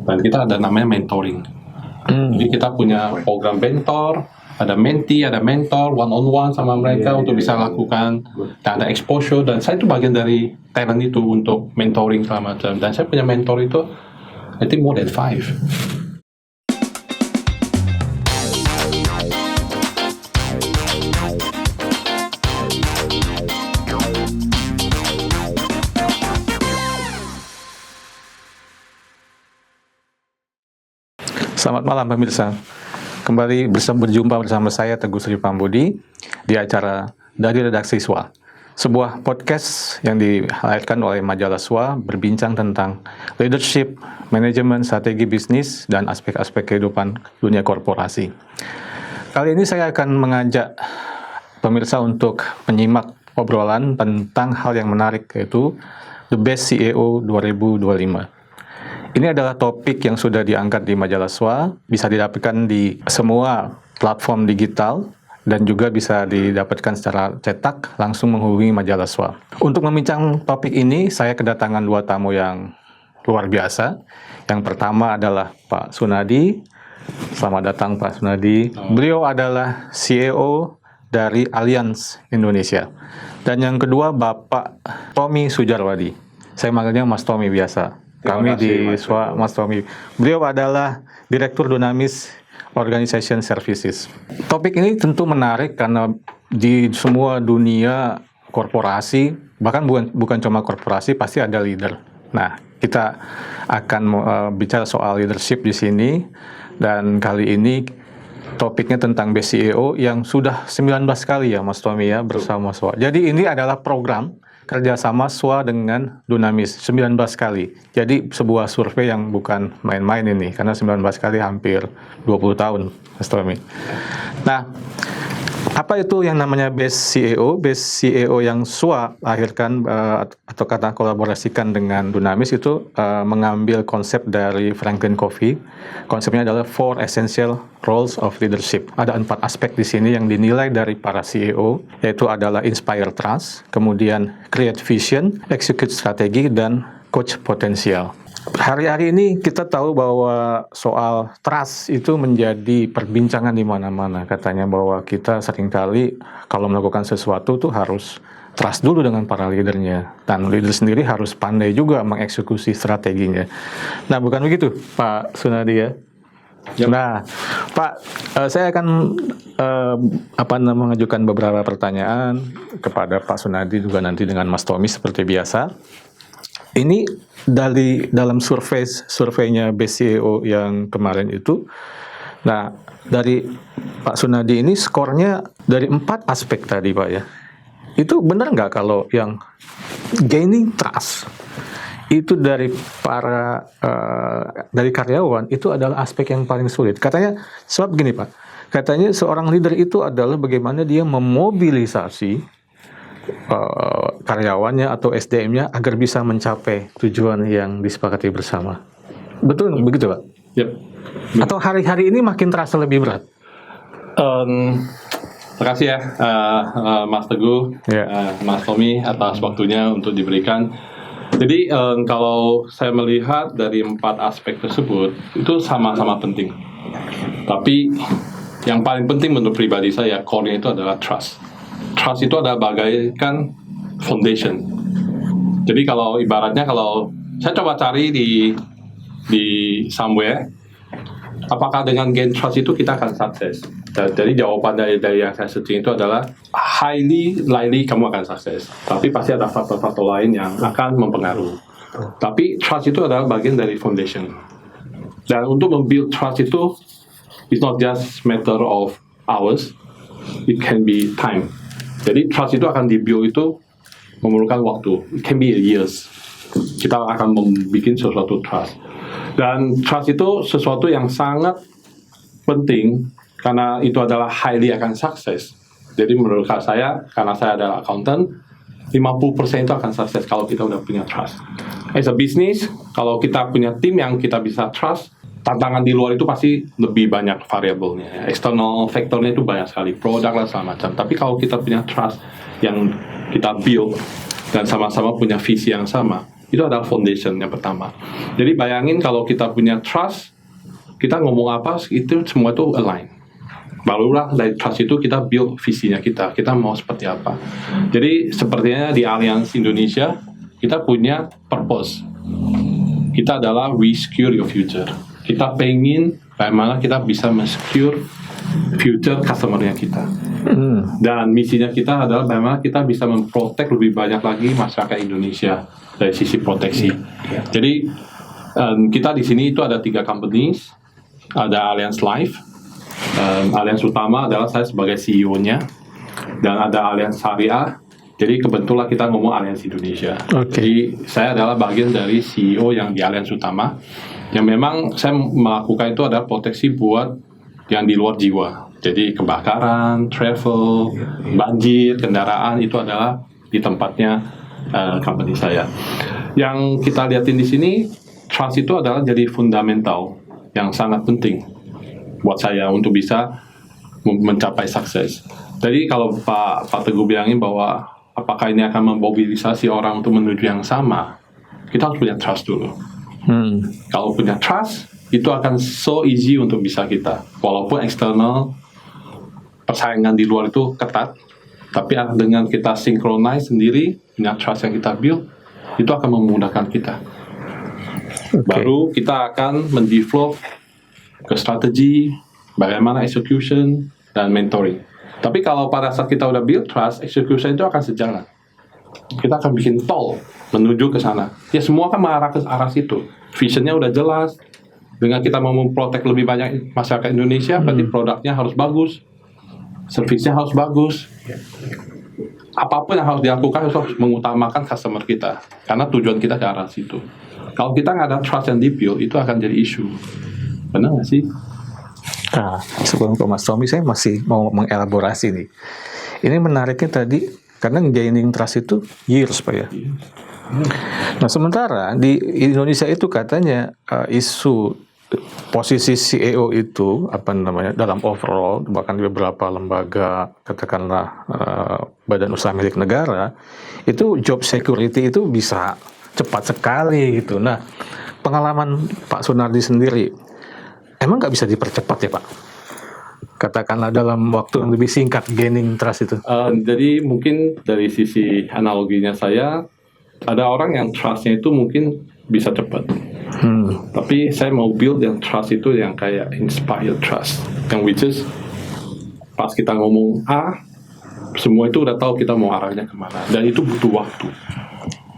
Dan kita ada namanya mentoring. Jadi kita punya program mentor, ada mentee, ada mentor, one-on-one sama mereka untuk bisa lakukan, dan ada exposure, dan saya itu bagian dari talent itu untuk mentoring segala macam. Dan saya punya mentor itu, I think more than 5. Selamat malam pemirsa. Kembali berjumpa bersama saya Teguh Sri Pambudi di acara Dari Redaksi SWA. Sebuah podcast yang dilahirkan oleh majalah SWA berbincang tentang leadership, manajemen, strategi bisnis, dan aspek-aspek kehidupan dunia korporasi. Kali ini saya akan mengajak pemirsa untuk menyimak obrolan tentang hal yang menarik, yaitu The Best CEO 2025. Ini adalah topik yang sudah diangkat di majalah SWA, bisa didapatkan di semua platform digital, dan juga bisa didapatkan secara cetak langsung menghubungi majalah SWA. Untuk membincang topik ini, saya kedatangan dua tamu yang luar biasa. Yang pertama adalah Pak Sunadi. Selamat datang Pak Sunadi. Beliau adalah CEO dari Allianz Indonesia. Dan yang kedua Bapak Tommy Sujarwadi. Saya manggilnya Mas Tommy biasa. Kami di SWA, Mas Tommy. Beliau adalah Direktur Dunamis Organization Services. Topik ini tentu menarik karena di semua dunia korporasi, bahkan bukan cuma korporasi, pasti ada leader. Nah, kita akan bicara soal leadership di sini, dan kali ini topiknya tentang Best CEO yang sudah 19 kali ya Mas Tommy ya bersama SWA. Jadi ini adalah program kerjasama SWA dengan Dunamis 19 kali. Jadi sebuah survei yang bukan main-main ini, karena 19 kali hampir 20 tahun, Mas Tommy. Nah, apa itu yang namanya Best CEO? Best CEO yang SWA lahirkan atau kata kolaborasikan dengan Dunamis itu mengambil konsep dari Franklin Covey. Konsepnya adalah 4 essential roles of leadership. Ada 4 aspek di sini yang dinilai dari para CEO, yaitu adalah inspire trust, kemudian create vision, execute strategi, dan coach potensial. Hari-hari ini kita tahu bahwa soal trust itu menjadi perbincangan di mana-mana. Katanya bahwa kita seringkali kalau melakukan sesuatu tuh harus trust dulu dengan para leadernya. Dan leader sendiri harus pandai juga mengeksekusi strateginya. Nah, bukan begitu Pak Sunadi ya? Yep. Nah, Pak, saya akan mengajukan beberapa pertanyaan kepada Pak Sunadi juga nanti dengan Mas Tommy seperti biasa. Ini dalam surveinya Best CEO yang kemarin itu, nah dari Pak Sunadi ini skornya dari 4 aspek tadi Pak ya. Itu benar nggak kalau yang gaining trust itu dari dari karyawan itu adalah aspek yang paling sulit? Katanya sebab gini Pak, katanya seorang leader itu adalah bagaimana dia memobilisasi karyawannya atau SDM-nya agar bisa mencapai tujuan yang disepakati bersama. Betul begitu Pak? Yep. Atau hari-hari ini makin terasa lebih berat? Terima kasih ya Mas Teguh, Mas Tommy atas waktunya untuk diberikan. Jadi kalau saya melihat dari 4 aspek tersebut itu sama-sama penting. Tapi yang paling penting menurut pribadi saya, core-nya itu adalah trust. Trust itu adalah bagaikan foundation. Jadi kalau ibaratnya kalau saya coba cari di somewhere, apakah dengan gain trust itu kita akan sukses? Jadi jawaban dari yang saya searching itu adalah highly likely kamu akan sukses. Tapi pasti ada faktor-faktor lain yang akan mempengaruhi. Tapi trust itu adalah bagian dari foundation. Dan untuk membuild trust itu, it's not just matter of hours, it can be time. Jadi trust itu akan dibuild itu memerlukan waktu. It can be years. Kita akan membuat sesuatu trust. Dan trust itu sesuatu yang sangat penting karena itu adalah highly akan sukses. Jadi menurut saya, karena saya adalah accountant, 50% itu akan sukses kalau kita udah punya trust. As a business, kalau kita punya tim yang kita bisa trust, tantangan di luar itu pasti lebih banyak variabelnya. External faktornya itu banyak sekali, produk lah segala macam. Tapi kalau kita punya trust yang kita build dan sama-sama punya visi yang sama, Itu adalah foundation yang pertama. Jadi bayangin kalau kita punya trust, kita ngomong apa, itu semua itu align. Barulah dari trust itu kita build visinya kita mau seperti apa. Jadi sepertinya di Allianz Indonesia, kita punya purpose. Kita adalah we secure your future. Kita pengen bagaimana kita bisa men-secure future customer-nya kita. Dan misinya kita adalah bagaimana kita bisa memprotek lebih banyak lagi masyarakat Indonesia dari sisi proteksi. Jadi kita di sini itu ada 3 companies, ada Allianz Life, Allianz utama adalah saya sebagai CEO-nya, dan ada Allianz Syariah. Jadi kebetulan kita ngomong Allianz Indonesia. Jadi saya adalah bagian dari CEO yang di Allianz utama, yang memang saya melakukan itu adalah proteksi buat yang di luar jiwa. Jadi kebakaran, travel, banjir, kendaraan itu adalah di tempatnya company saya. Yang kita lihatin di sini, trust itu adalah jadi fundamental yang sangat penting buat saya untuk bisa mencapai sukses. Jadi kalau Pak Teguh bilangin bahwa apakah ini akan memobilisasi orang untuk menuju yang sama, kita harus punya trust dulu. Kalau punya trust, itu akan so easy untuk bisa kita. Walaupun eksternal persaingan di luar itu ketat, tapi dengan kita synchronize sendiri, punya trust yang kita build, itu akan memudahkan kita. Baru kita akan mendevelop ke strategi, bagaimana execution, dan mentoring. Tapi kalau pada saat kita udah build trust, execution itu akan sejalan. Kita akan bikin tol menuju ke sana. Ya semua kan mengarah ke arah situ. Visionnya udah jelas. Dengan kita mau memprotek lebih banyak masyarakat Indonesia, berarti produknya harus bagus, servisnya harus bagus. Apapun yang harus dilakukan harus mengutamakan customer kita, karena tujuan kita ke arah situ. Kalau kita nggak ada trust yang di-build, itu akan jadi isu. Benar nggak sih? Nah, sebelum ke Mas Tommy, saya masih mau mengelaborasi nih. Ini menariknya tadi, karena gaining trust itu years, Pak ya. Nah, sementara di Indonesia itu katanya isu posisi CEO itu dalam overall, bahkan di beberapa lembaga, katakanlah badan usaha milik negara, itu job security itu bisa cepat sekali gitu. Nah, pengalaman Pak Sunardi sendiri, emang nggak bisa dipercepat ya Pak? Katakanlah dalam waktu yang lebih singkat gaining trust itu. Jadi mungkin dari sisi analoginya saya, ada orang yang trustnya itu mungkin bisa cepat. Tapi saya mau build yang trust itu yang kayak inspired trust, yang which is pas kita ngomong A, semua itu udah tahu kita mau arahnya kemana, dan itu butuh waktu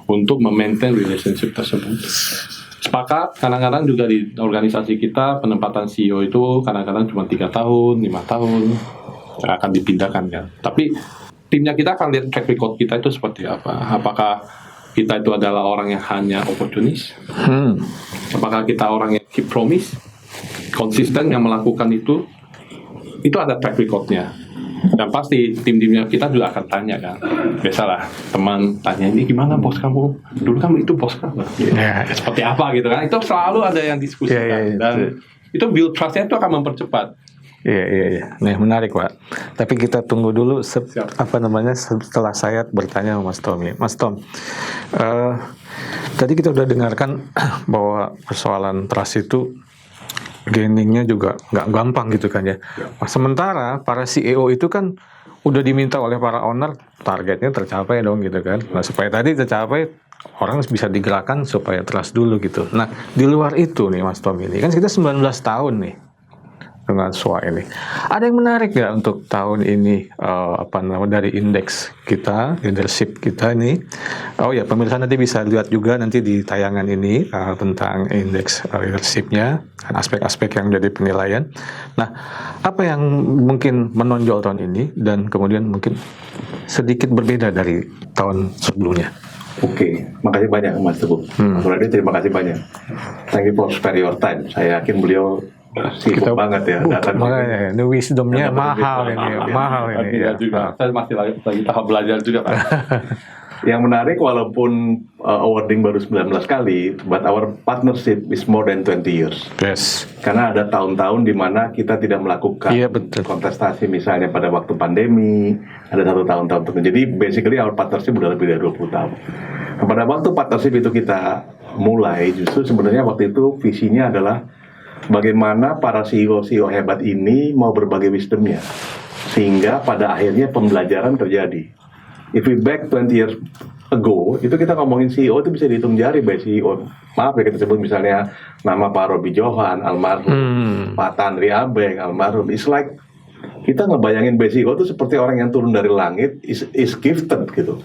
untuk memaintain relationship tersebut. Sepakat, kadang-kadang juga di organisasi kita penempatan CEO itu kadang-kadang cuma 3 tahun, 5 tahun akan dipindahkan kan. Tapi timnya kita akan lihat track record kita itu seperti apa. Apakah kita itu adalah orang yang hanya oportunis? Apakah kita orang yang keep promise, konsisten yang melakukan itu ada track recordnya. Dan pasti tim-timnya kita juga akan tanya kan. Biasalah teman tanya, ini gimana bos kamu? Dulu kan itu bos kamu. Seperti apa gitu kan. Itu selalu ada yang diskusikan. Dan itu build trust-nya itu akan mempercepat. Iya. Nah, menarik Pak. Tapi kita tunggu dulu setelah saya bertanya sama Mas Tommy. Mas Tom, tadi kita udah dengarkan bahwa persoalan trust itu gainingnya juga nggak gampang gitu kan ya. Sementara para CEO itu kan udah diminta oleh para owner targetnya tercapai dong gitu kan. Nah, supaya tadi tercapai, orang bisa digerakkan supaya trust dulu gitu. Nah, di luar itu nih Mas Tom, ini kan kita 19 tahun nih dengan SWA ini. Ada yang menarik nggak untuk tahun ini dari indeks kita, leadership kita ini? Oh ya, pemirsa nanti bisa lihat juga nanti di tayangan ini tentang indeks leadershipnya, aspek-aspek yang jadi penilaian. Nah, apa yang mungkin menonjol tahun ini dan kemudian mungkin sedikit berbeda dari tahun sebelumnya? Oke, makasih banyak Mas Teguh. Mas Suradi, terima kasih banyak. Thank you for spare your time. Saya yakin beliau sibuk banget ya. Makanya, ini wisdomnya mahal ini. Ya. Juga. Saya masih lagi tahap belajar juga Pak. Yang menarik, walaupun awarding baru 19 kali, but our partnership is more than 20 years. Yes. Karena ada tahun-tahun di mana kita tidak melakukan kontestasi, misalnya pada waktu pandemi, ada satu tahun-tahun tertentu. Jadi basically our partnership udah lebih dari 20 tahun. Pada waktu partnership itu kita mulai, justru sebenarnya waktu itu visinya adalah bagaimana para CEO hebat ini mau berbagi wisdomnya, sehingga pada akhirnya pembelajaran terjadi. If we back 20 years ago, itu kita ngomongin CEO itu bisa dihitung jari by CEO. Maaf ya, kita sebut misalnya nama Pak Robi Johan, almarhum, Pak Tanri Abeng, almarhum. It's like kita ngebayangin by CEO itu seperti orang yang turun dari langit, is gifted gitu.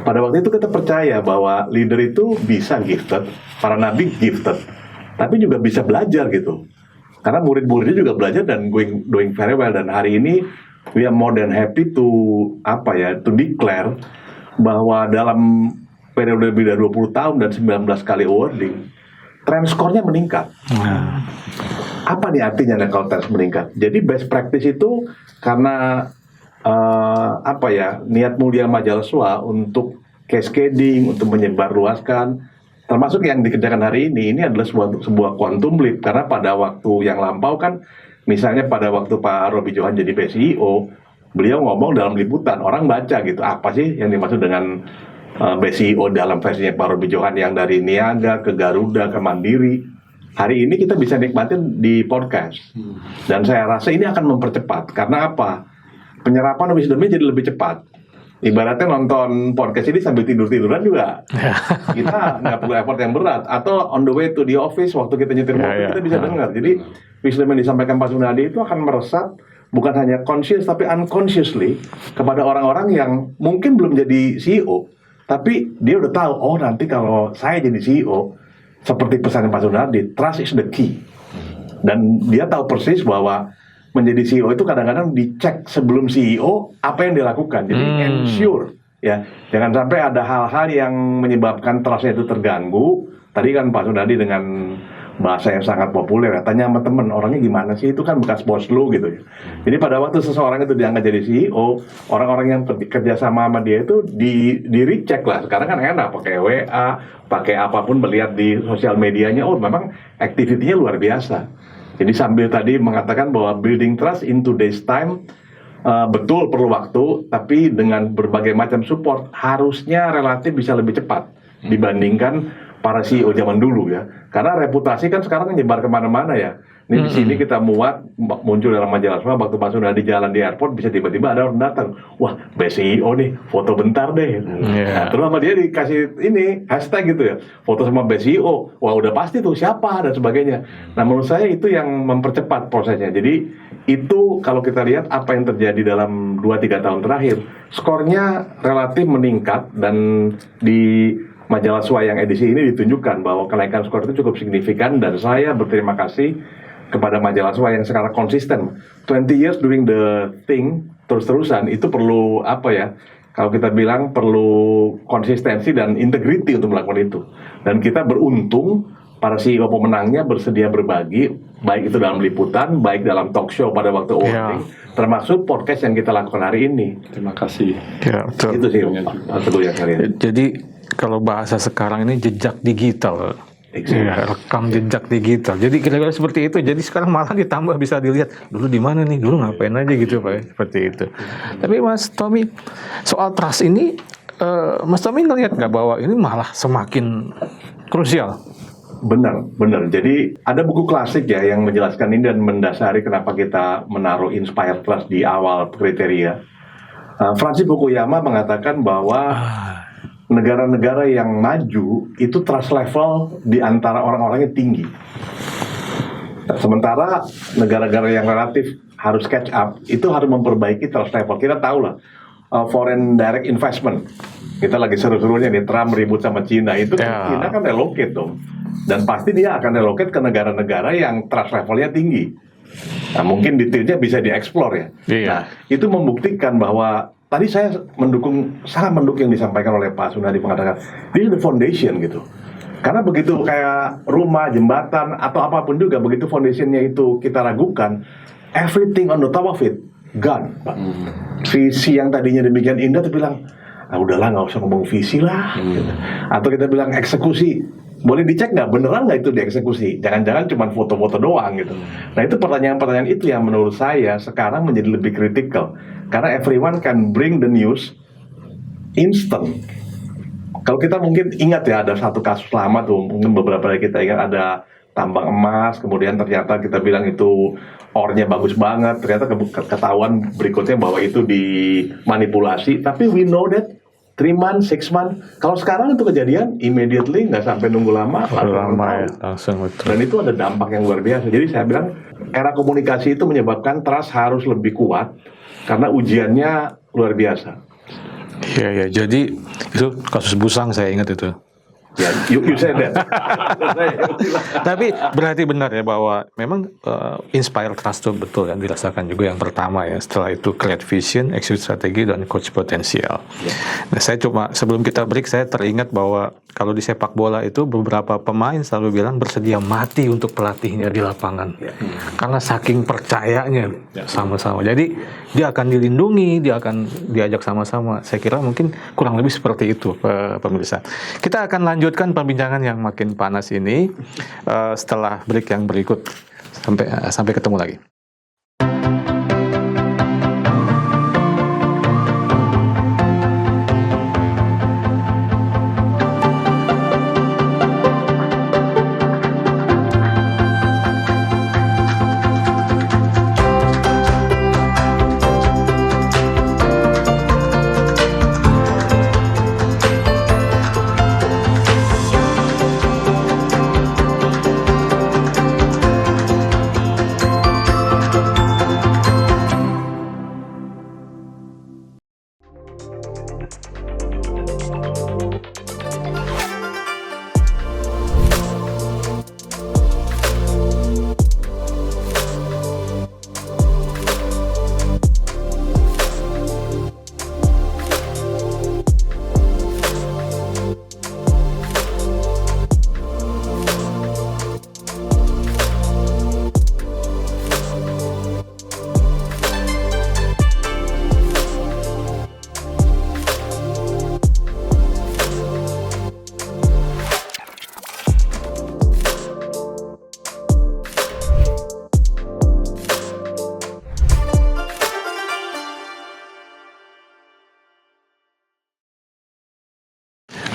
Pada waktu itu kita percaya bahwa leader itu bisa gifted, para nabi gifted, tapi juga bisa belajar gitu. Karena murid-muridnya juga belajar dan doing very well. Dan hari ini we are more than happy to declare bahwa dalam periode lebih dari 20 tahun dan 19 kali awarding, trend score-nya meningkat. Apa nih artinya kalau trend meningkat? Jadi best practice itu karena niat mulia majalah SWA untuk cascading, untuk menyebarluaskan, termasuk yang dikerjakan hari ini adalah sebuah quantum leap. Karena pada waktu yang lampau kan, misalnya pada waktu Pak Robi Johan jadi CEO, beliau ngomong dalam liputan, orang baca gitu, apa sih yang dimaksud dengan CEO dalam versinya Pak Robi Johan yang dari Niaga ke Garuda ke Mandiri. Hari ini kita bisa nikmatin di podcast. Dan saya rasa ini akan mempercepat. Karena apa? Penyerapan wisdomnya jadi lebih cepat. Ibaratnya nonton podcast ini sambil tidur-tiduran juga. Kita nggak perlu effort yang berat. Atau on the way to the office, waktu kita nyetir mobil, kita bisa dengar. Jadi wisdom yang disampaikan Pak Sunardi itu akan meresap bukan hanya conscious tapi unconsciously kepada orang-orang yang mungkin belum jadi CEO, tapi dia udah tahu, oh nanti kalau saya jadi CEO, seperti pesan Pak Sunardi, trust is the key. Dan dia tahu persis bahwa menjadi CEO itu kadang-kadang dicek sebelum CEO apa yang dilakukan. Jadi ensure, ya, jangan sampai ada hal-hal yang menyebabkan trustnya itu terganggu. Tadi kan Pak Sunardi dengan bahasa yang sangat populer, tanya sama temen, orangnya gimana sih, itu kan bekas bos lu gitu ya. Jadi pada waktu seseorang itu diangkat jadi CEO, orang-orang yang kerja sama dia itu di recheck lah. Sekarang kan enak pakai WA, pakai apapun, melihat di sosial medianya, oh memang activity-nya luar biasa. Jadi sambil tadi mengatakan bahwa building trust in today's time, betul perlu waktu, tapi dengan berbagai macam support harusnya relatif bisa lebih cepat dibandingkan para CEO zaman dulu ya. Karena reputasi kan sekarang nyebar kemana-mana ya. Ini di sini kita muncul dalam majalah SWA, waktu Pak Sunardi jalan di airport bisa tiba-tiba ada orang datang, wah best CEO nih, foto bentar deh. Nah, terus sama dia dikasih ini hashtag gitu ya, foto sama best CEO, wah udah pasti tuh siapa dan sebagainya. Nah menurut saya itu yang mempercepat prosesnya. Jadi itu kalau kita lihat apa yang terjadi dalam 2-3 tahun terakhir, skornya relatif meningkat. Dan di majalah SWA yang edisi ini ditunjukkan bahwa kenaikan skor itu cukup signifikan. Dan saya berterima kasih kepada majalah SWA yang sekarang konsisten 20 years doing the thing terus-terusan. Itu perlu kalau kita bilang perlu konsistensi dan integrity untuk melakukan itu. Dan kita beruntung para CEO pemenangnya bersedia berbagi, baik itu dalam liputan, baik dalam talk show pada waktu awarding, termasuk podcast yang kita lakukan hari ini. Terima kasih. Ya, betul. Itu sih yang kalian. Jadi kalau bahasa sekarang ini jejak digital. Ya, rekam jejak digital. Jadi kira-kira seperti itu. Jadi sekarang malah ditambah bisa dilihat dulu di mana nih, dulu ngapain aja gitu Pak. Seperti itu. Tapi Mas Tommy, soal trust ini, Mas Tommy ngelihat nggak bahwa ini malah semakin krusial? Benar. Jadi ada buku klasik ya yang menjelaskan ini dan mendasari kenapa kita menaruh inspired trust di awal kriteria. Francis Fukuyama mengatakan bahwa negara-negara yang maju itu trust level di antara orang-orangnya tinggi. Sementara negara-negara yang relatif harus catch up itu harus memperbaiki trust level. Kita tahu lah foreign direct investment. Kita lagi seru-serunya nih, Trump ribut sama Cina, itu Cina kan relocate dong. Dan pasti dia akan relocate ke negara-negara yang trust levelnya tinggi. Nah, mungkin detailnya bisa dieksplor ya. Nah, itu membuktikan bahwa tadi saya sangat mendukung yang disampaikan oleh Pak Sunardi, mengatakan this is the foundation gitu. Karena begitu kayak rumah, jembatan atau apapun juga, begitu foundationnya itu kita ragukan, everything on the top of it gone. Visi yang tadinya demikian indah tuh bilang, udahlah nggak usah ngomong visi lah. Gitu. Atau kita bilang eksekusi, boleh dicek nggak beneran nggak itu dieksekusi? Jangan-jangan cuma foto-foto doang gitu. Nah itu pertanyaan-pertanyaan itu yang menurut saya sekarang menjadi lebih kritikal. Karena everyone can bring the news instant. Kalau kita mungkin ingat ya, ada satu kasus lama tuh, mungkin beberapa dari kita ingat, ada tambang emas, kemudian ternyata kita bilang itu ore-nya bagus banget, ternyata ketahuan berikutnya bahwa itu dimanipulasi, tapi we know that 3 months, 6 months. Kalau sekarang itu kejadian immediately, nggak sampai nunggu lama, langsung betul. Dan itu ada dampak yang luar biasa. Jadi saya bilang era komunikasi itu menyebabkan trust harus lebih kuat karena ujiannya luar biasa. Iya, jadi itu kasus Busang saya ingat itu. Ya, you said that. Tapi berarti benar ya bahwa memang inspire trust itu betul yang dirasakan juga yang pertama ya. Setelah itu create vision, execute strategi, dan coach potensial. Nah, saya cuma sebelum kita break saya teringat bahwa kalau di sepak bola itu beberapa pemain selalu bilang bersedia mati untuk pelatihnya di lapangan. Karena saking percayanya sama-sama. Jadi dia akan dilindungi, dia akan diajak sama-sama. Saya kira mungkin kurang lebih seperti itu, pemirsa. Kita akan lanjutkan perbincangan yang makin panas ini setelah break yang berikut. Sampai ketemu lagi.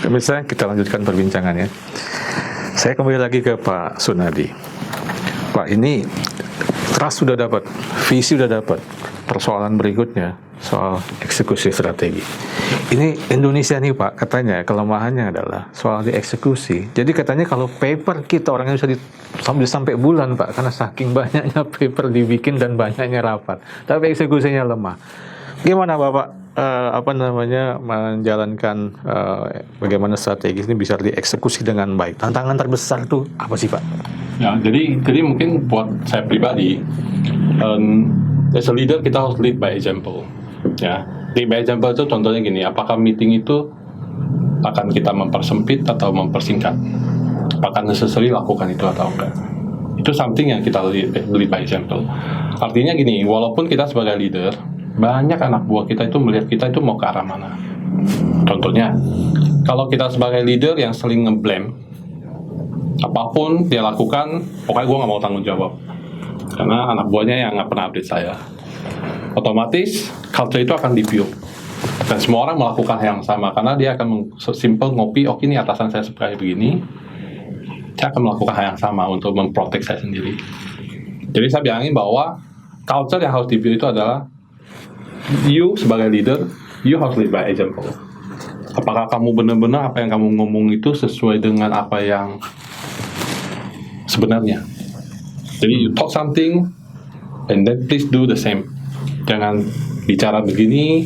Pemirsa, kita lanjutkan perbincangannya. Saya kembali lagi ke Pak Sunadi. Pak, ini trust sudah dapat, visi sudah dapat. Persoalan berikutnya soal eksekusi strategi. Ini Indonesia nih Pak, katanya kelemahannya adalah soal dieksekusi. Jadi katanya kalau paper kita orangnya bisa sampai bulan Pak, karena saking banyaknya paper dibikin dan banyaknya rapat. Tapi eksekusinya lemah. Gimana Bapak menjalankan bagaimana strategi ini bisa dieksekusi dengan baik? Tantangan terbesar itu apa sih Pak? Ya, jadi mungkin buat saya pribadi, as a leader kita harus lead by example. Ya, lead by example itu contohnya gini, apakah meeting itu akan kita mempersempit atau mempersingkat? Apakah necessary lakukan itu atau enggak? Itu something yang kita lead by example. Artinya gini, walaupun kita sebagai leader, banyak anak buah kita itu melihat kita itu mau ke arah mana. Contohnya, kalau kita sebagai leader yang sering nge-blame, apapun dia lakukan, pokoknya gue nggak mau tanggung jawab. Karena anak buahnya yang nggak pernah update saya. Otomatis, culture itu akan di-build. Dan semua orang melakukan hal yang sama, karena dia akan simple ngopi, oke ini atasan saya seperti begini, saya akan melakukan hal yang sama untuk memprotek saya sendiri. Jadi saya bilangin bahwa culture yang harus di-build itu adalah you sebagai leader, you harus lead by example. Apakah kamu benar-benar apa yang kamu ngomong itu sesuai dengan apa yang sebenarnya? Jadi you talk something, and then please do the same. Jangan bicara begini,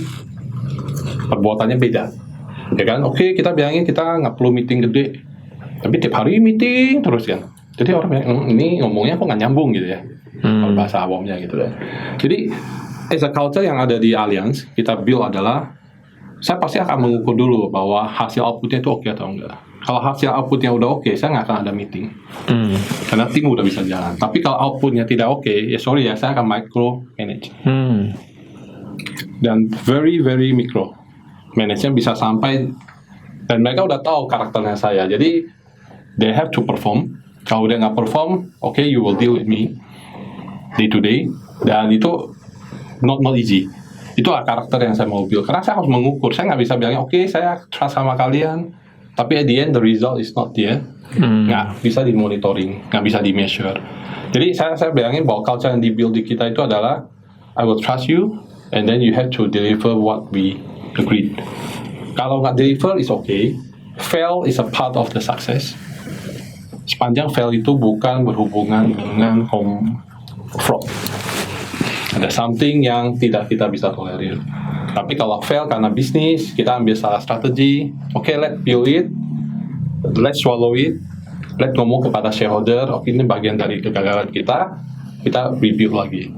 perbuatannya beda. Ya kan? Oke, kita bilangin kita nggak perlu meeting gede, tapi tiap hari meeting terus kan. Jadi orang bilang, ini ngomongnya kok nggak nyambung gitu ya. Kalau bahasa awamnya gitu ya. Jadi as a culture yang ada di Allianz, kita build adalah saya pasti akan mengukur dulu bahwa hasil outputnya itu oke atau enggak. Kalau hasil outputnya udah oke, saya nggak akan ada meeting. Karena tim udah bisa jalan. Tapi kalau outputnya tidak oke, ya sorry ya, saya akan micro manage. Dan very, very micro. Manage-nya bisa sampai, dan mereka udah tahu karakternya saya. Jadi, they have to perform. Kalau dia nggak perform, oke, you will deal with me day to day. Dan itu not easy. Itu karakter yang saya mau build. Karena saya harus mengukur. Saya nggak bisa bilang, oke, saya trust sama kalian. tapi at the end the result is not there. Nggak bisa dimonitoring, nggak bisa di-measure. Jadi saya bilangin bahwa culture yang di-build di kita itu adalah I will trust you, and then you have to deliver what we agreed. Kalau nggak deliver is okay. Fail is a part of the success. Sepanjang fail itu bukan berhubungan dengan fraud. Ada something yang tidak kita bisa tolerir. Tapi kalau fail karena bisnis, kita ambil salah strategi, okay, let's build it, let's swallow it, let's ngomong kepada shareholder, oke, ini bagian dari kegagalan kita rebuild lagi.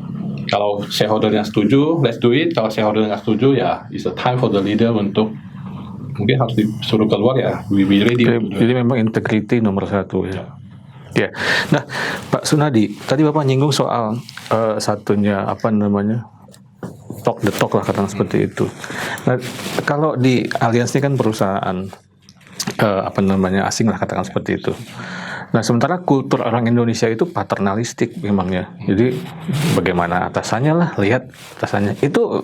Kalau shareholdernya setuju, let's do it. Kalau shareholder nggak setuju, ya it's a time for the leader untuk mungkin harus disuruh keluar, ya we ready. Jadi memang integrity nomor satu ya. Ya. Nah, Pak Sunadi, tadi Bapak nyinggung soal satunya apa namanya, talk the talk lah, katakan seperti itu. Nah, kalau di Allianz ini kan perusahaan apa namanya asing lah, katakan seperti itu. Nah, sementara kultur orang Indonesia itu paternalistik memangnya. Jadi bagaimana atasannya lah, lihat atasannya. Itu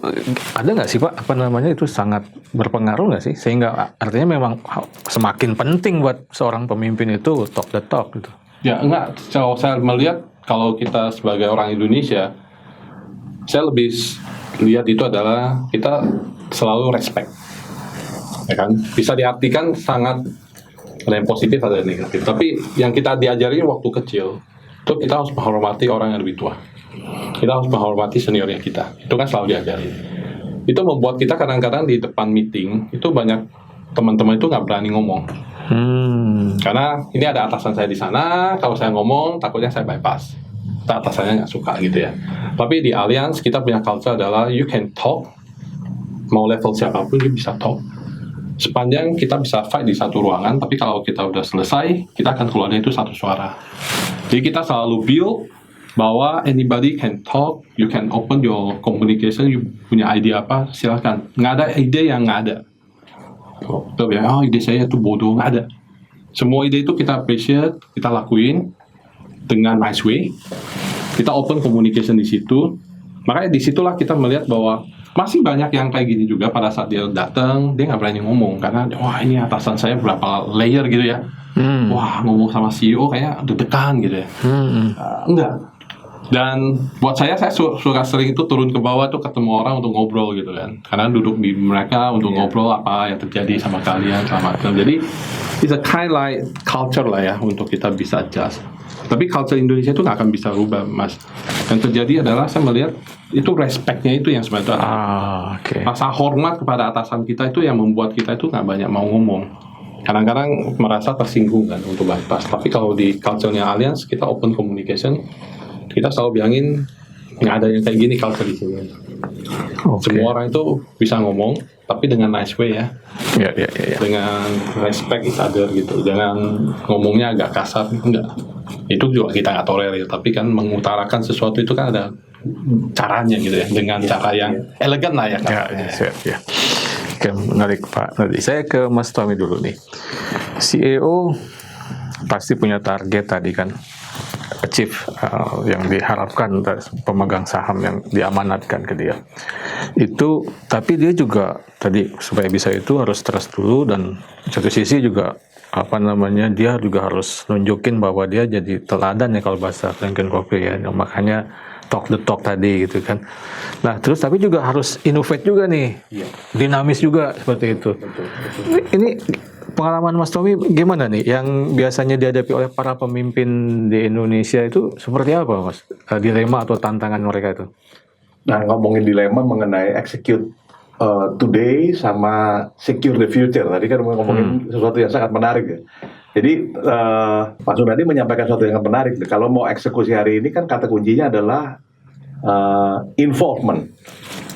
ada nggak sih Pak, apa namanya, itu sangat berpengaruh nggak sih? Sehingga artinya memang semakin penting buat seorang pemimpin itu talk the talk gitu. Ya enggak, kalau saya melihat kalau kita sebagai orang Indonesia, saya lebih lihat itu adalah kita selalu respect. Ya kan? Bisa diartikan sangat ada yang positif, ada yang negatif. Tapi yang kita diajari waktu kecil, itu kita harus menghormati orang yang lebih tua. Kita harus menghormati seniornya kita. Itu kan selalu diajari. Itu membuat kita kadang-kadang di depan meeting, itu banyak teman-teman itu nggak berani ngomong. Karena ini ada atasan saya di sana, kalau saya ngomong, takutnya saya bypass. Atasannya nggak suka gitu ya. Tapi di Allianz, kita punya culture adalah you can talk, mau level siapapun, you bisa talk. Sepanjang kita bisa fight di satu ruangan, tapi kalau kita udah selesai, kita akan keluarnya itu satu suara. Jadi kita selalu build bahwa anybody can talk, you can open your communication, you punya ide apa, silakan. Nggak ada ide yang nggak ada. Kita bilang, oh ide saya itu bodoh, nggak ada. Semua ide itu kita appreciate, kita lakuin dengan nice way. Kita open communication di situ. Makanya disitulah kita melihat bahwa masih banyak yang kayak gini juga. Pada saat dia datang, dia nggak berani ngomong karena wah ini atasan saya berapa layer gitu ya. Wah ngomong sama CEO kayak deg-degan gitu ya. Enggak. Dan buat saya suka sering itu turun ke bawah tuh ketemu orang untuk ngobrol gitu kan. Karena duduk di mereka untuk ngobrol apa yang terjadi sama kalian selama itu. Jadi it's a kind like culture lah ya untuk kita bisa adjust. Tapi culture Indonesia itu nggak akan bisa rubah, Mas. Yang terjadi adalah saya melihat itu respectnya itu yang sebenarnya rasa hormat kepada atasan kita itu yang membuat kita itu nggak banyak mau ngomong. Kadang-kadang merasa tersinggung kan untuk bypass. Tapi kalau di culture-nya Allianz, kita open communication, kita selalu bilangin nggak ada yang kayak gini culture di sini. Semua orang itu bisa ngomong, tapi dengan nice way ya. Dengan respect each other gitu. Jangan ngomongnya agak kasar, enggak. Itu juga kita nggak tolerir, tapi kan mengutarakan sesuatu itu kan ada caranya gitu ya, dengan cara yang elegan lah ya. Oke, menarik Pak. Nanti saya ke Mas Tommy dulu nih. CEO pasti punya target tadi kan, achieve yang diharapkan dari pemegang saham yang diamanatkan ke dia. Itu, tapi dia juga tadi supaya bisa itu harus trust dulu, dan satu sisi juga apa namanya, dia juga harus nunjukin bahwa dia jadi teladan ya kalau bahasa Franklin Covey ya. Makanya talk the talk tadi gitu kan. Nah terus tapi juga harus innovate juga nih, dinamis juga seperti itu. Betul. Ini pengalaman Mas Tommy gimana nih yang biasanya dihadapi oleh para pemimpin di Indonesia itu seperti apa Mas? Dilema atau tantangan mereka itu? Nah, ngomongin dilema mengenai execute today sama secure the future. Tadi kan ngomongin sesuatu yang sangat menarik ya. Jadi Pak Sunadi menyampaikan sesuatu yang menarik. Kalau mau eksekusi hari ini kan kata kuncinya adalah involvement.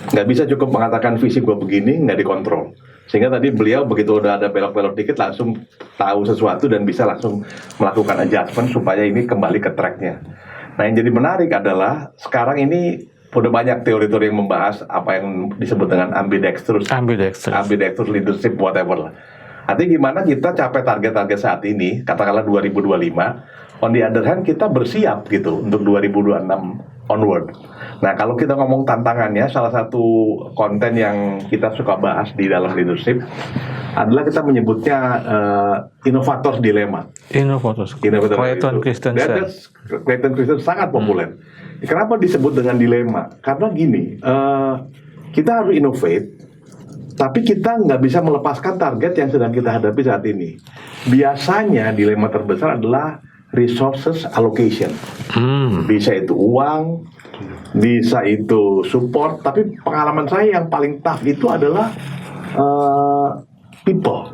Nggak bisa cukup mengatakan visi gue begini, nggak dikontrol. Sehingga tadi beliau begitu udah ada belok-belok dikit langsung tahu sesuatu dan bisa langsung melakukan adjustment supaya ini kembali ke tracknya. Nah yang jadi menarik adalah sekarang ini udah banyak teori-teori yang membahas apa yang disebut dengan ambidextrous leadership whatever lah. Artinya gimana kita capai target-target saat ini, katakanlah 2025, on the other hand kita bersiap gitu untuk 2026 onward. Nah, kalau kita ngomong tantangannya, salah satu konten yang kita suka bahas di dalam leadership adalah kita menyebutnya innovator dilema. Innovators. Clayton Christensen. Clayton Christensen sangat populer. Kenapa disebut dengan dilema? Karena gini, kita harus innovate, tapi kita nggak bisa melepaskan target yang sedang kita hadapi saat ini. Biasanya dilema terbesar adalah resources allocation. Bisa itu uang, bisa itu support, tapi pengalaman saya yang paling tough itu adalah people.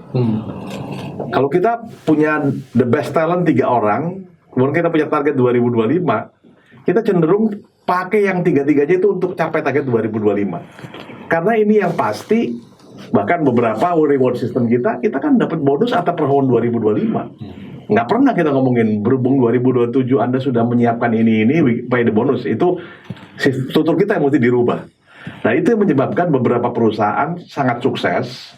Kalau kita punya the best talent 3 orang, kemudian kita punya target 2025, kita cenderung pakai yang 3-3-nya itu untuk capai target 2025. Karena ini yang pasti, bahkan beberapa reward system kita kan dapat bonus atau per tahun 2025. Nggak pernah kita ngomongin berhubung 2027 Anda sudah menyiapkan ini by the bonus. Itu struktur kita yang mesti dirubah. Nah, itu yang menyebabkan beberapa perusahaan sangat sukses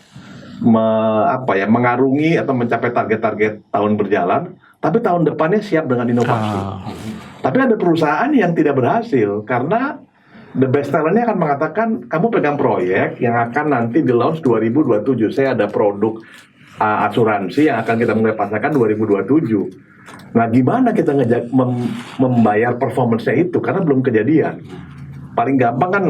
mengarungi atau mencapai target-target tahun berjalan, tapi tahun depannya siap dengan inovasi. Tapi ada perusahaan yang tidak berhasil karena the best talent-nya akan mengatakan, kamu pegang proyek yang akan nanti di launch 2027. Saya ada produk asuransi yang akan kita mulai pasarkan 2027. Nah, gimana kita membayar performance-nya itu? Karena belum kejadian. Paling gampang kan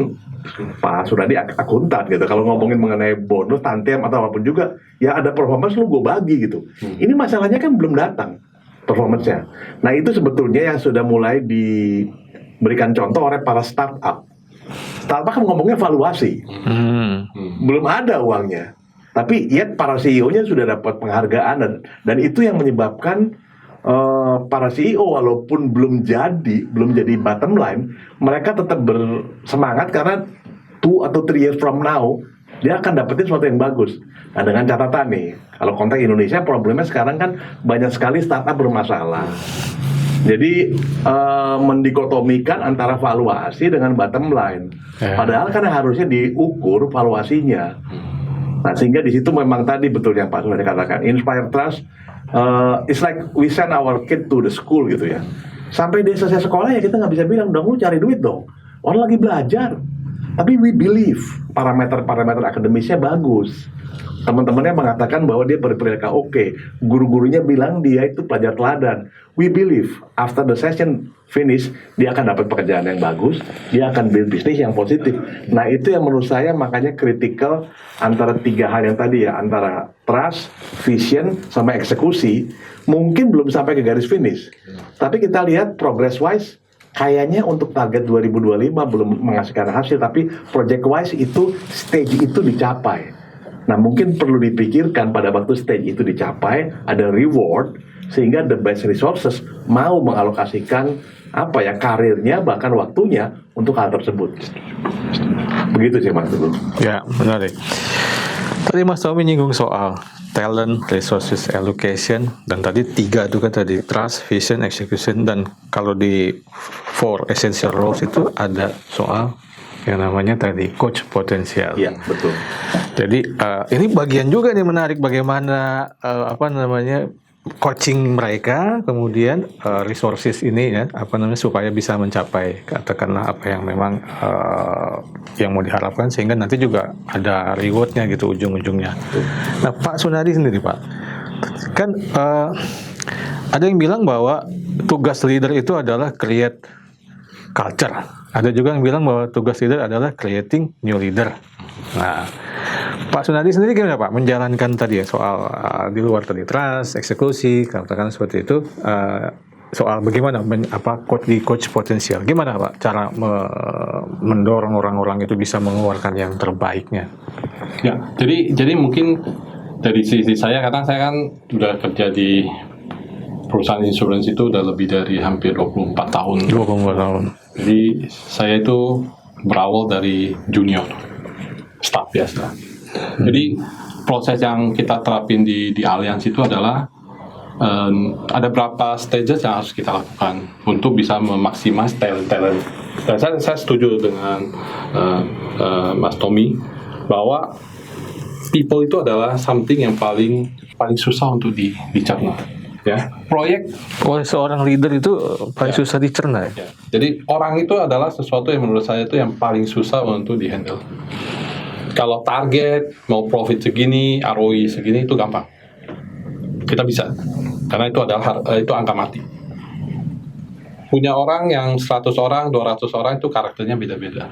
Pak Sunadi akuntan gitu. Kalau ngomongin mengenai bonus, tantiem atau apapun juga, ya ada performance lu gue bagi gitu. Ini masalahnya kan belum datang performance-nya. Nah, itu sebetulnya yang sudah mulai diberikan contoh oleh para startup. Startup kan ngomongnya valuasi. Belum ada uangnya. Tapi ya para CEO-nya sudah dapat penghargaan dan itu yang menyebabkan para CEO walaupun belum jadi bottom line, mereka tetap bersemangat karena 2 atau 3 years from now dia akan dapetin sesuatu yang bagus. Nah, dengan catatan nih, kalau konteks Indonesia problemnya sekarang kan banyak sekali startup bermasalah. Jadi mendikotomikan antara valuasi dengan bottom line. Padahal kan harusnya diukur valuasinya. Nah, sehingga di situ memang tadi betul yang Pak sudah dikatakan, inspire trust, it's like we send our kid to the school gitu ya. Sampai dia selesai sekolah ya kita nggak bisa bilang, dong lu cari duit dong. Orang lagi belajar. Tapi we believe parameter-parameter akademisnya bagus. Teman-temannya mengatakan bahwa dia berperilaku oke. Guru-gurunya bilang dia itu pelajar teladan. We believe after the session finish, dia akan dapat pekerjaan yang bagus, dia akan build bisnis yang positif. Nah, itu yang menurut saya makanya kritikal antara 3 hal yang tadi ya, antara trust, vision, sama eksekusi. Mungkin belum sampai ke garis finish. Tapi kita lihat progress wise, kayaknya untuk target 2025 belum menghasilkan hasil, tapi project wise itu stage itu dicapai. Nah, mungkin perlu dipikirkan pada waktu stage itu dicapai, ada reward, sehingga the best resources mau mengalokasikan karirnya, bahkan waktunya untuk hal tersebut. Begitu sih Mas Teguh. Ya, menarik. Tadi Mas Tommy nyinggung soal talent, resources allocation, dan tadi 3 itu kan tadi, trust, vision, execution, dan kalau di 4 essential roles itu ada soal yang namanya tadi coach potensial. Iya, betul. Jadi ini bagian juga nih menarik bagaimana coaching mereka, kemudian resources ini ya supaya bisa mencapai katakanlah apa yang memang yang mau diharapkan, sehingga nanti juga ada rewardnya gitu ujung-ujungnya. Nah, Pak Sunadi sendiri Pak, kan ada yang bilang bahwa tugas leader itu adalah create culture. Ada juga yang bilang bahwa tugas leader adalah creating new leader. Nah, Pak Sunadi sendiri gimana Pak menjalankan tadi ya soal di luar tadi trust, eksekusi, katakan seperti itu, soal bagaimana coach potensial. Gimana Pak cara mendorong orang-orang itu bisa mengeluarkan yang terbaiknya? Ya, jadi mungkin dari sisi saya, karena saya kan sudah kerja di perusahaan insurance itu udah lebih dari hampir 24 tahun. 24 tahun. Jadi saya itu berawal dari junior staff biasa. Jadi proses yang kita terapin di Allianz itu adalah ada berapa stages yang harus kita lakukan untuk bisa memaksimasi talent. Dan saya setuju dengan Mas Tommy bahwa people itu adalah something yang paling susah untuk dicerna. Ya, proyek. Seorang leader itu paling susah dicerna. Ya. Jadi orang itu adalah sesuatu yang menurut saya itu yang paling susah untuk dihandle. Kalau target mau profit segini, ROI segini itu gampang. Kita bisa. Karena itu adalah itu angka mati. Punya orang yang 100 orang, 200 orang itu karakternya beda-beda.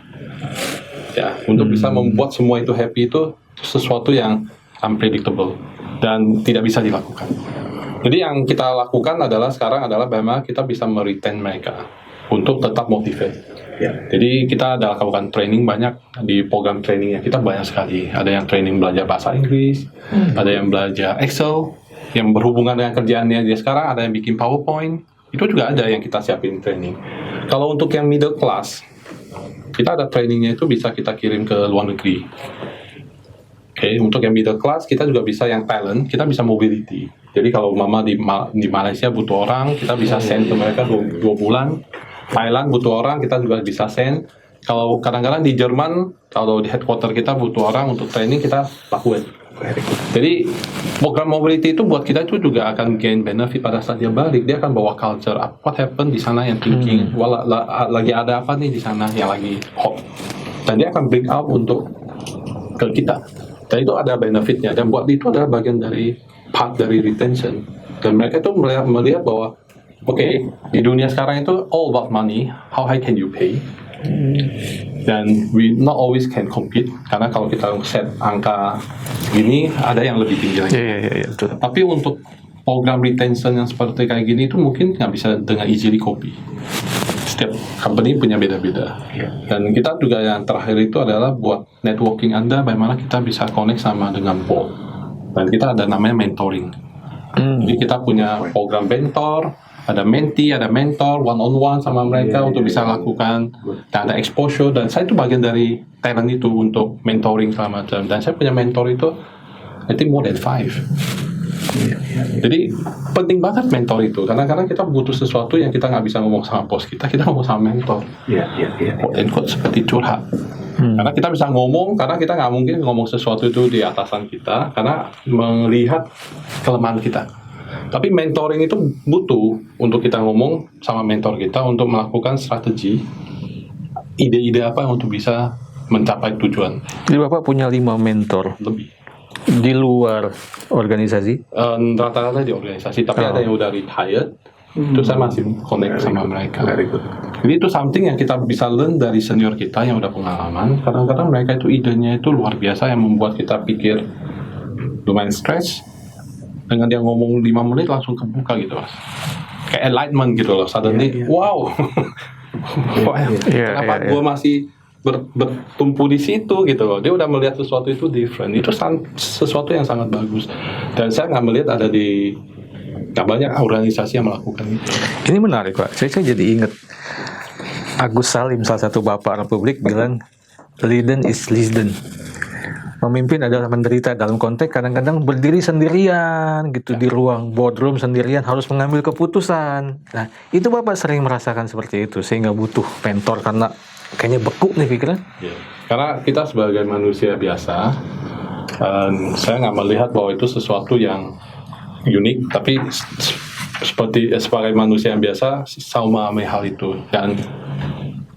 Ya, untuk bisa membuat semua itu happy itu sesuatu yang unpredictable dan tidak bisa dilakukan. Jadi yang kita lakukan adalah sekarang adalah bagaimana kita bisa meretain mereka untuk tetap motivate. Ya. Jadi kita ada lakukan training banyak di program trainingnya kita banyak sekali. Ada yang training belajar bahasa Inggris, ada yang belajar Excel, yang berhubungan dengan kerjaannya dia sekarang, ada yang bikin PowerPoint. Itu juga ada yang kita siapin training. Kalau untuk yang middle class, kita ada trainingnya itu bisa kita kirim ke luar negeri. Oke, untuk yang middle class kita juga bisa yang talent, kita bisa mobility. Jadi kalau mama di Malaysia butuh orang, kita bisa send ke mereka 2 bulan. Thailand butuh orang, kita juga bisa send. Kalau kadang-kadang di Jerman, kalau di headquarter kita butuh orang untuk training, kita lakuin. Jadi program mobility itu buat kita itu juga akan gain benefit pada saat dia balik. Dia akan bawa culture, what happened di sana yang thinking, lagi ada apa nih di sana yang lagi hot. Dan dia akan bring up untuk ke kita. Dan itu ada benefitnya. Dan buat itu adalah bagian dari part dari retention. Dan mereka itu melihat bahwa oke, di dunia sekarang itu all about money, how high can you pay? Dan we not always can compete karena kalau kita set angka gini ada yang lebih tinggi lagi. Betul. Tapi untuk program retention yang seperti kayak gini itu mungkin nggak bisa dengan easily copy. Setiap company punya beda-beda. Dan kita juga yang terakhir itu adalah buat networking Anda, bagaimana kita bisa connect sama dengan board. Dan kita ada namanya mentoring. Jadi kita punya program mentor, ada mentee, ada mentor, one-on-one sama mereka untuk bisa lakukan, dan ada exposure, dan saya itu bagian dari talent itu untuk mentoring segala macam. Dan saya punya mentor itu, I think more than 5. Jadi penting banget mentor itu, karena kita butuh sesuatu yang kita nggak bisa ngomong sama bos kita ngomong sama mentor. Quote and quote seperti curhat. Karena kita bisa ngomong, karena kita nggak mungkin ngomong sesuatu itu di atasan kita, karena melihat kelemahan kita. Tapi mentoring itu butuh untuk kita ngomong sama mentor kita untuk melakukan strategi, ide-ide apa untuk bisa mencapai tujuan. Jadi Bapak punya 5 mentor Lebih. di luar organisasi? Rata-rata di organisasi, tapi ada yang udah retired, itu saya masih connect sama mereka. Jadi itu something yang kita bisa learn dari senior kita yang udah pengalaman. Kadang-kadang mereka itu idenya itu luar biasa yang membuat kita pikir lumayan stress. Dengan dia ngomong 5 menit langsung kebuka gitu mas. Kayak enlightenment gitu loh. Suddenly, wow. Kenapa gue masih bertumpu di situ gitu loh. Dia udah melihat sesuatu itu different. Itu sesuatu yang sangat bagus. Dan saya nggak melihat ada di nggak banyak organisasi yang melakukan itu. Ini menarik Pak. Saya jadi ingat Agus Salim, salah satu bapak Republik, bilang leaden is listen. Memimpin adalah menderita, dalam konteks kadang-kadang berdiri sendirian gitu di ruang boardroom sendirian harus mengambil keputusan. Nah itu Bapak sering merasakan seperti itu sehingga butuh mentor karena kayaknya beku nih pikiran. Karena kita sebagai manusia biasa, saya nggak melihat bahwa itu sesuatu yang unik, tapi sebagai manusia yang biasa sama memahami hal itu. Dan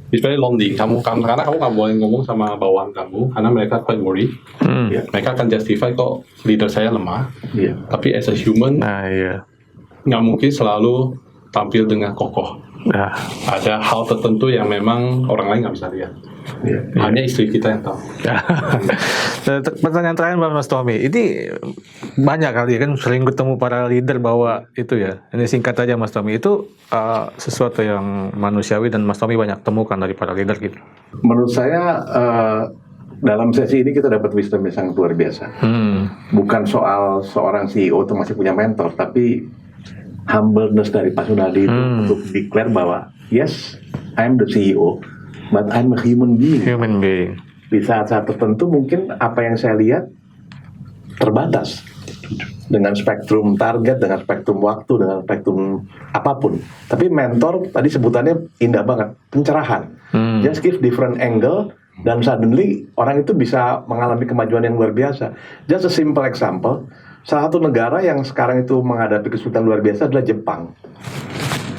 it's very lonely. Karena kamu nggak boleh ngomong sama bawahan kamu, karena mereka quite worried. Mereka akan justify kok leader saya lemah. Tapi as a human, nggak mungkin selalu tampil dengan kokoh. Ada hal tertentu yang memang orang lain nggak bisa lihat. Hanya istri kita yang tahu. Pertanyaan terakhir Mas Tommy, ini banyak kali kan sering ketemu para leader bahwa itu ya. Ini singkat aja Mas Tommy, itu sesuatu yang manusiawi dan Mas Tommy banyak temukan dari para leader gitu. Menurut saya dalam sesi ini kita dapat wisdom yang sangat luar biasa. Bukan soal seorang CEO itu masih punya mentor, tapi humbleness dari Pak Sunardi itu untuk declare bahwa yes, I'm the CEO, but I'm a human being. Di saat-saat tertentu mungkin apa yang saya lihat terbatas dengan spektrum target, dengan spektrum waktu, dengan spektrum apapun. Tapi mentor tadi sebutannya indah banget, pencerahan. Just give different angle dan suddenly orang itu bisa mengalami kemajuan yang luar biasa. Just a simple example, salah satu negara yang sekarang itu menghadapi kesulitan luar biasa adalah Jepang.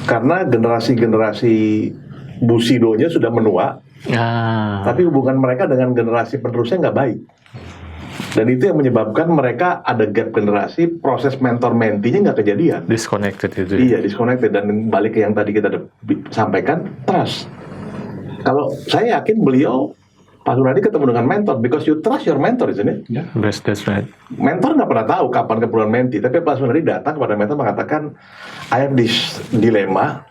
Karena generasi-generasi Bushido-nya sudah menua, tapi hubungan mereka dengan generasi penerusnya nggak baik. Dan itu yang menyebabkan mereka ada gap generasi, proses mentor-mentinya nggak kejadian. Disconnected itu. Iya, disconnected. Dan balik ke yang tadi kita sampaikan, trust. Kalau saya yakin beliau, Pak Sunardi ketemu dengan mentor, because you trust your mentor, isn't it? Yeah. That's right. Mentor nggak pernah tahu kapan keperluan menti, tapi Pak Sunardi datang kepada mentor mengatakan, I have this dilemma,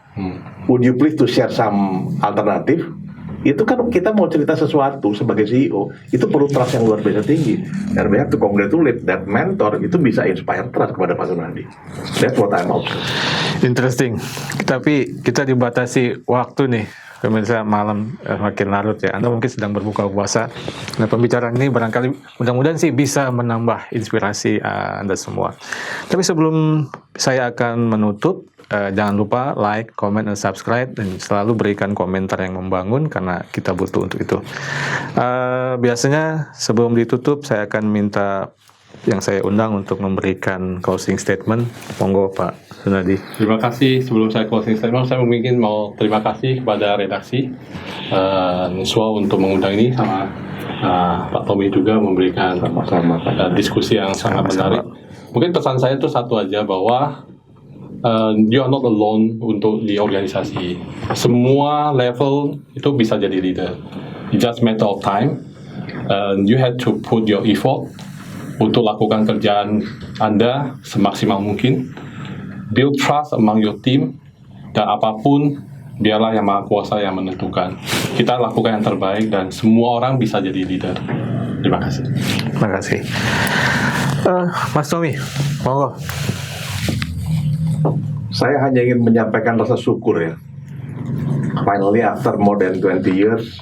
would you please to share some alternative? Itu kan kita mau cerita sesuatu sebagai CEO, itu perlu trust yang luar biasa tinggi. Dan we have to congratulate that mentor, itu bisa inspire trust kepada Pak Sunardi. That's what I'm observing. Interesting. Tapi kita dibatasi waktu nih. Pemirsa, malam makin larut ya. Anda mungkin sedang berbuka puasa. Nah, pembicaraan ini barangkali mudah-mudahan sih bisa menambah inspirasi Anda semua. Tapi sebelum saya akan menutup, jangan lupa like, comment, dan subscribe, dan selalu berikan komentar yang membangun karena kita butuh untuk itu. Biasanya sebelum ditutup saya akan minta yang saya undang untuk memberikan closing statement. Monggo Pak Sunardi. Terima kasih. Sebelum saya closing statement, saya mungkin mau terima kasih kepada redaksi Nuswa untuk mengundang ini, sama Pak Tommy juga memberikan diskusi yang sangat menarik. Mungkin pesan saya itu satu aja, bahwa you are not alone untuk di organisasi. Semua level itu bisa jadi leader. It's just matter of time. You have to put your effort untuk lakukan kerjaan Anda semaksimal mungkin. Build trust among your team, dan apapun biarlah Yang Maha Kuasa yang menentukan. Kita lakukan yang terbaik dan semua orang bisa jadi leader. Terima kasih. Terima kasih. Mas Tommy, monggo. Saya hanya ingin menyampaikan rasa syukur ya. Finally after more than 20 years,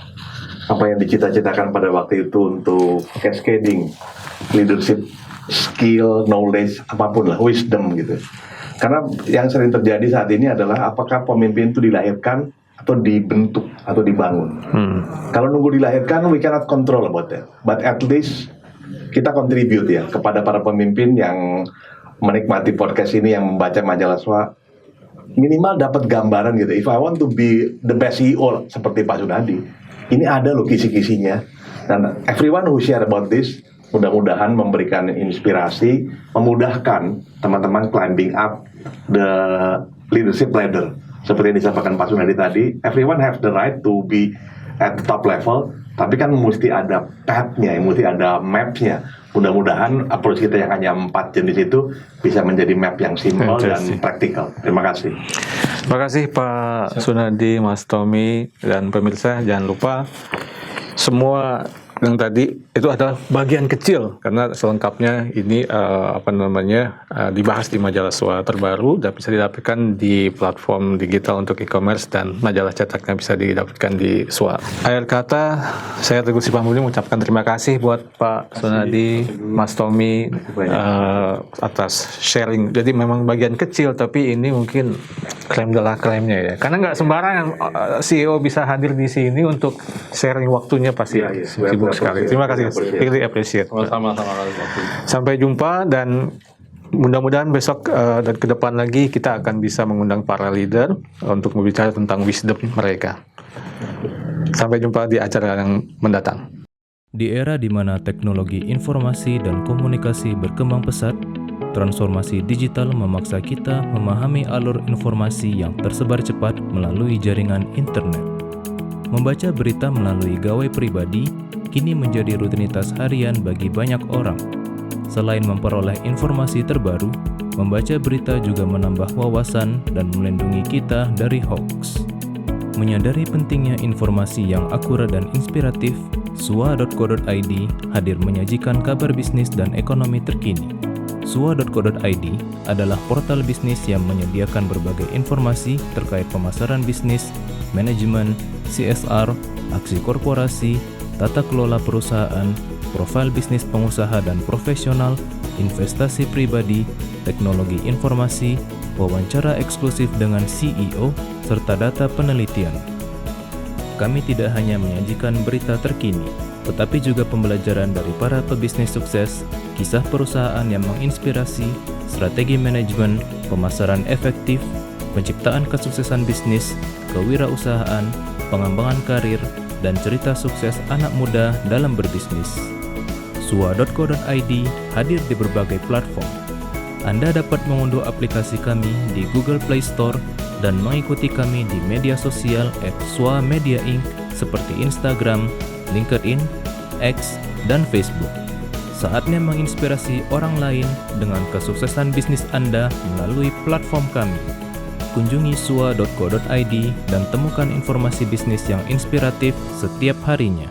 apa yang dicita-citakan pada waktu itu untuk cascading leadership, skill, knowledge, apapun lah, wisdom gitu. Karena yang sering terjadi saat ini adalah apakah pemimpin itu dilahirkan atau dibentuk atau dibangun. Kalau nunggu dilahirkan, we cannot control about that. But at least kita contribute ya kepada para pemimpin yang menikmati podcast ini, yang membaca majalah SWA, minimal dapat gambaran gitu. If I want to be the best CEO seperti Pak Sunardi, ini ada loh kisi-kisinya. Dan everyone who share about this, mudah-mudahan memberikan inspirasi, memudahkan teman-teman climbing up the leadership ladder. Seperti yang disampaikan Pak Sunardi tadi, everyone have the right to be at the top level, tapi kan mesti ada path-nya, mesti ada map-nya. Mudah-mudahan approach kita yang hanya 4 jenis itu bisa menjadi map yang simple dan praktikal. Terima kasih. Terima kasih Pak Sunardi, Mas Tommy, dan pemirsa. Jangan lupa semua yang tadi itu adalah bagian kecil, karena selengkapnya ini dibahas di majalah SWA terbaru dan bisa didapatkan di platform digital untuk e-commerce, dan majalah cetaknya bisa didapatkan di SWA. Akhir kata, saya Teguh Sipambudi mengucapkan terima kasih buat Pak Sunardi, Mas Tommy atas sharing. Jadi memang bagian kecil, tapi ini mungkin klaim adalah klaimnya ya. Karena nggak sembarangan CEO bisa hadir di sini untuk sharing waktunya, pasti sibuk sekali. Terima kasih, really appreciate. Sama-sama. Sampai jumpa, dan mudah-mudahan besok dan ke depan lagi kita akan bisa mengundang para leader untuk berbicara tentang wisdom mereka. Sampai jumpa di acara yang mendatang. Di era di mana teknologi informasi dan komunikasi berkembang pesat, transformasi digital memaksa kita memahami alur informasi yang tersebar cepat melalui jaringan internet. Membaca berita melalui gawai pribadi kini menjadi rutinitas harian bagi banyak orang. Selain memperoleh informasi terbaru, membaca berita juga menambah wawasan dan melindungi kita dari hoax. Menyadari pentingnya informasi yang akurat dan inspiratif, swa.co.id hadir menyajikan kabar bisnis dan ekonomi terkini. swa.co.id adalah portal bisnis yang menyediakan berbagai informasi terkait pemasaran bisnis, manajemen, CSR, aksi korporasi, tata kelola perusahaan, profil bisnis pengusaha dan profesional, investasi pribadi, teknologi informasi, wawancara eksklusif dengan CEO, serta data penelitian. kami tidak hanya menyajikan berita terkini, tetapi juga pembelajaran dari para pebisnis sukses, kisah perusahaan yang menginspirasi, strategi manajemen, pemasaran efektif, penciptaan kesuksesan bisnis, kewirausahaan, pengembangan karir, dan cerita sukses anak muda dalam berbisnis. SUA.co.id hadir di berbagai platform. Anda dapat mengunduh aplikasi kami di Google Play Store dan mengikuti kami di media sosial @SUA Media Inc. seperti Instagram, LinkedIn, X, dan Facebook. Saatnya menginspirasi orang lain dengan kesuksesan bisnis Anda melalui platform kami. Kunjungi SUA.co.id dan temukan informasi bisnis yang inspiratif setiap harinya.